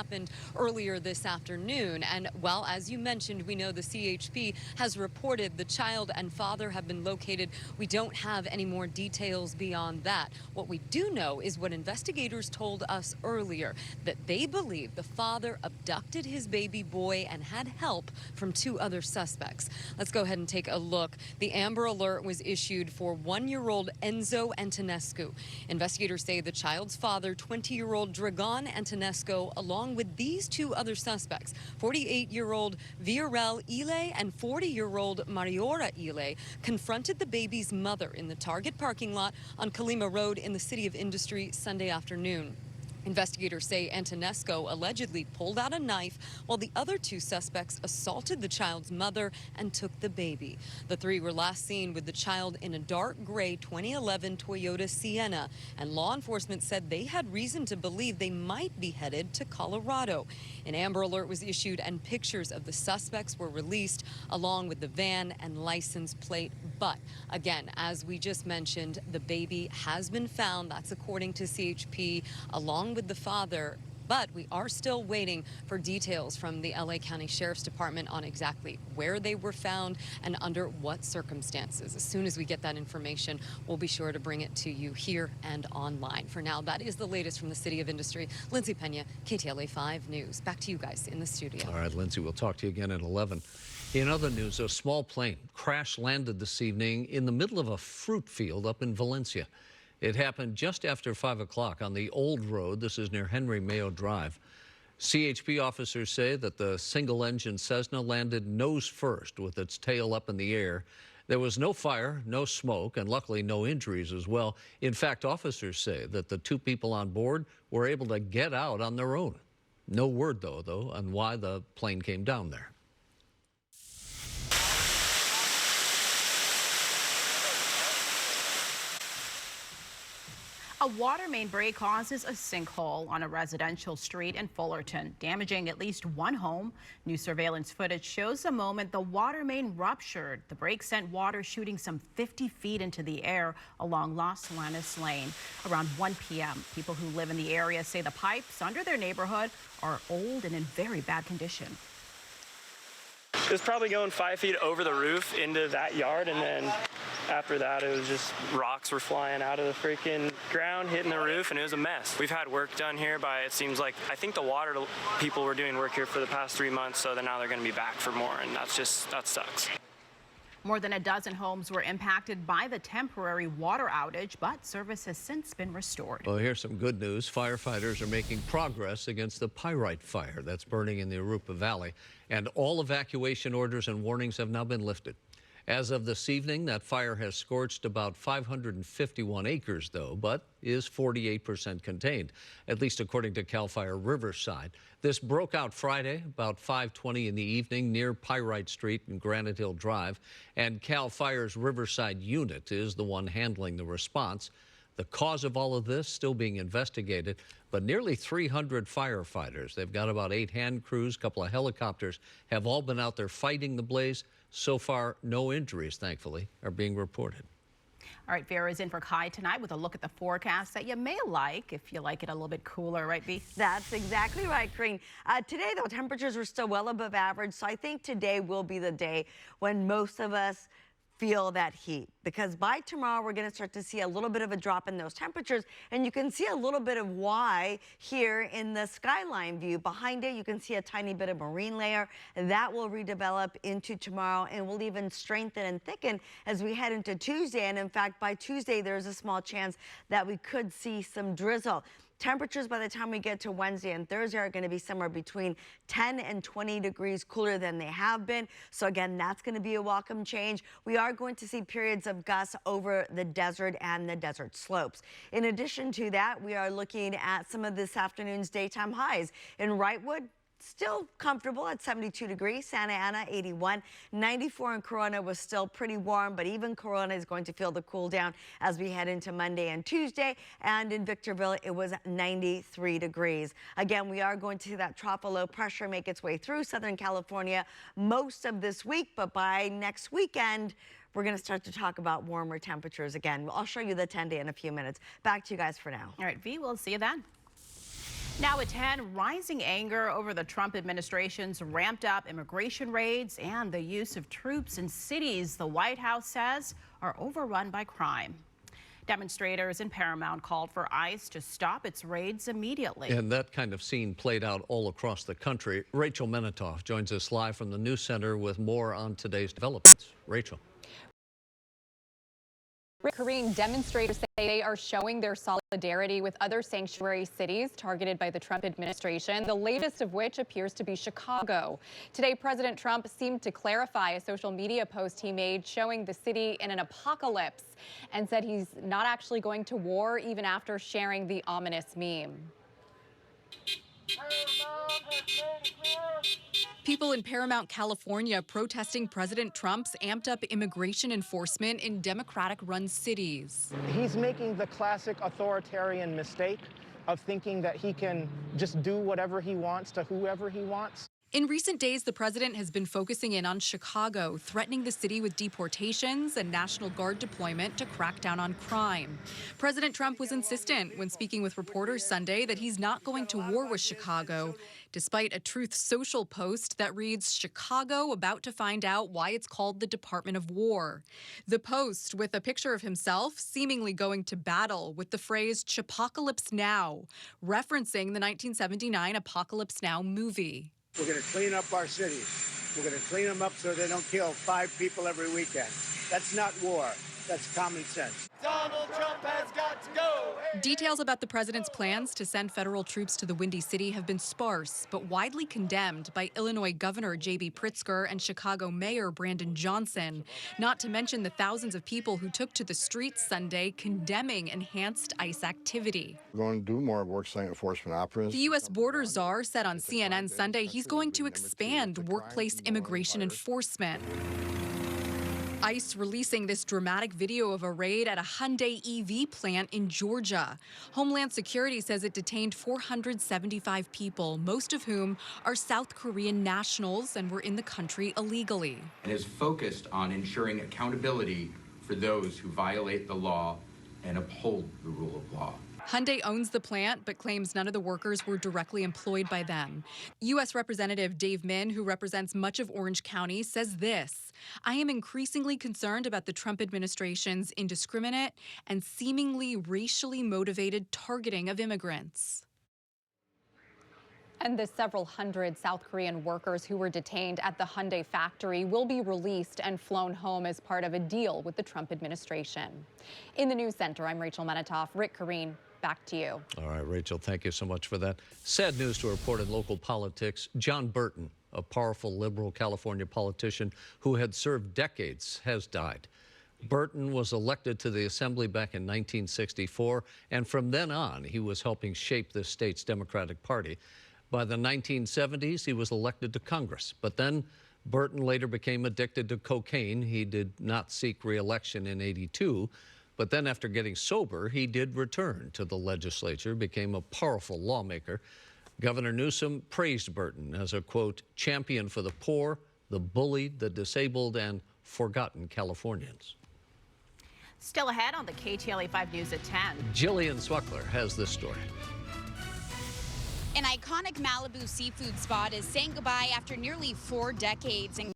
happened earlier this afternoon. And well, as you mentioned, we know the CHP has reported the child and father have been located. We don't have any more details beyond that. What we do know is what investigators told us earlier, that they believe the father abducted his baby boy and had help from 2 other suspects. Let's go ahead and take a look. The Amber Alert was issued for 1-year-old Enzo Antonescu. Investigators say the child's father, 20-year-old Dragan Antonescu, along with these 2 other suspects, 48-year-old Viorel Ile and 40-year-old Mariora Ile, confronted the baby's mother in the Target parking lot on Kalima Road in the City of Industry Sunday afternoon. Investigators say Antonescu allegedly pulled out a knife while the other 2 suspects assaulted the child's mother and took the baby. The 3 were last seen with the child in a dark gray 2011 Toyota Sienna, and law enforcement said they had reason to believe they might be headed to Colorado. An Amber Alert was issued and pictures of the suspects were released along with the van and license plate. But again, as we just mentioned, the baby has been found. That's according to CHP, along with the father. But we are still waiting for details from the LA County Sheriff's Department on exactly where they were found and under what circumstances. As soon as we get that information, we'll be sure to bring it to you here and online. For now, that is the latest from the City of Industry. Lindsay Pena, KTLA 5 News. Back to you guys in the studio. All right, Lindsay, we'll talk to you again at 11. In other news, a small plane crash landed this evening in the middle of a fruit field up in Valencia. It happened just after 5 o'clock on the old road. This is near Henry Mayo Drive. CHP officers say that the single-engine Cessna landed nose first with its tail up in the air. There was no fire, no smoke, and luckily no injuries as well. In fact, officers say that the 2 people on board were able to get out on their own. No word, though, on why the plane came down there. A water main break causes a sinkhole on a residential street in Fullerton, damaging at least 1 home. New surveillance footage shows the moment the water main ruptured. The break sent water shooting some 50 feet into the air along Los Solanas Lane. Around 1 p.m., people who live in the area say the pipes under their neighborhood are old and in very bad condition. It was probably going 5 feet over the roof into that yard, and then after that it was just rocks were flying out of the freaking ground, hitting the roof, and it was a mess. We've had work done here by, it seems like, I think the water people were doing work here for the past 3 months, so then now they're going to be back for more, and that sucks. More than a dozen homes were impacted by the temporary water outage, but service has since been restored. Well, here's some good news. Firefighters are making progress against the pyrite fire that's burning in the Arupa Valley, and all evacuation orders and warnings have now been lifted. As of this evening, that fire has scorched about 551 acres, though, but is 48% contained, at least according to CAL FIRE Riverside. This broke out Friday about 5:20 in the evening near Pyrite Street and Granite Hill Drive, and CAL FIRE's Riverside unit is the one handling the response. The cause of all of this still being investigated, but nearly 300 firefighters, they've got about 8 hand crews, a couple of helicopters, have all been out there fighting the blaze. So far, no injuries, thankfully, are being reported. All right, Vera is in for Kai tonight with a look at the forecast that you may like if you like it a little bit cooler, right, B? That's exactly right, Karine. Today, though, temperatures are still well above average, so I think today will be the day when most of us feel that heat, because by tomorrow we're going to start to see a little bit of a drop in those temperatures, and you can see a little bit of why here in the skyline view. Behind it you can see a tiny bit of marine layer that will redevelop into tomorrow and will even strengthen and thicken as we head into Tuesday. And in fact, by Tuesday there's a small chance that we could see some drizzle. Temperatures by the time we get to Wednesday and Thursday are going to be somewhere between 10 and 20 degrees cooler than they have been. So again, that's going to be a welcome change. We are going to see periods of gusts over the desert and the desert slopes. In addition to that, we are looking at some of this afternoon's daytime highs. In Wrightwood, still comfortable at 72 degrees. Santa Ana, 81. 94 in Corona was still pretty warm, but even Corona is going to feel the cool down as we head into Monday and Tuesday. And in Victorville, it was 93 degrees. Again, we are going to see that trough of low pressure make its way through Southern California most of this week, but by next weekend, we're going to start to talk about warmer temperatures again. I'll show you the 10-day in a few minutes. Back to you guys for now. All right, V, we'll see you then. Now at 10, rising anger over the Trump administration's ramped up immigration raids and the use of troops in cities the White House says are overrun by crime. Demonstrators in Paramount called for ICE to stop its raids immediately. And that kind of scene played out all across the country. Rachel Menitoff joins us live from the News Center with more on today's developments. Rachel. Korean demonstrators say they are showing their solidarity with other sanctuary cities targeted by the Trump administration, the latest of which appears to be Chicago. Today, President Trump seemed to clarify a social media post he made showing the city in an apocalypse and said he's not actually going to war even after sharing the ominous meme. People in Paramount, California protesting President Trump's amped up immigration enforcement in Democratic-run cities. He's making the classic authoritarian mistake of thinking that he can just do whatever he wants to whoever he wants. In recent days, the president has been focusing in on Chicago, threatening the city with deportations and National Guard deployment to crack down on crime. President Trump was insistent when speaking with reporters Sunday that he's not going to war with Chicago, despite a Truth Social post that reads, "Chicago about to find out why it's called the Department of War." The post, with a picture of himself seemingly going to battle with the phrase "Chipocalypse Now," referencing the 1979 Apocalypse Now movie. We're going to clean up our cities. We're going to clean them up so they don't kill 5 people every weekend. That's not war. That's common sense. Donald Trump has got to go. Details about the president's plans to send federal troops to the Windy City have been sparse, but widely condemned by Illinois Governor J.B. Pritzker and Chicago Mayor Brandon Johnson, not to mention the thousands of people who took to the streets Sunday condemning enhanced ICE activity. We're going to do more worksite enforcement operatives. The U.S. border czar said on CNN Sunday he's going to expand workplace immigration enforcement. ICE releasing this dramatic video of a raid at a Hyundai EV plant in Georgia. Homeland Security says it detained 475 people, most of whom are South Korean nationals and were in the country illegally. And is focused on ensuring accountability for those who violate the law and uphold the rule of law. Hyundai owns the plant, but claims none of the workers were directly employed by them. U.S. Representative Dave Min, who represents much of Orange County, says this: "I am increasingly concerned about the Trump administration's indiscriminate and seemingly racially motivated targeting of immigrants." And the several hundred South Korean workers who were detained at the Hyundai factory will be released and flown home as part of a deal with the Trump administration. In the News Center, I'm Rachel Menitoff. Rick Kareen, back to you. All right, Rachel, thank you so much for that. Sad news to report in local politics. John Burton, a powerful liberal California politician who had served decades, has died. Burton was elected to the Assembly back in 1964, and from then on, he was helping shape the state's Democratic Party. By the 1970s, he was elected to Congress, but then Burton later became addicted to cocaine. He did not seek re-election in '82, but then after getting sober, he did return to the legislature, became a powerful lawmaker. Governor Newsom praised Burton as a, quote, champion for the poor, the bullied, the disabled, and forgotten Californians. Still ahead on the KTLA 5 News at 10. Jillian Smuckler has this story. An iconic Malibu seafood spot is saying goodbye after nearly 4 decades. And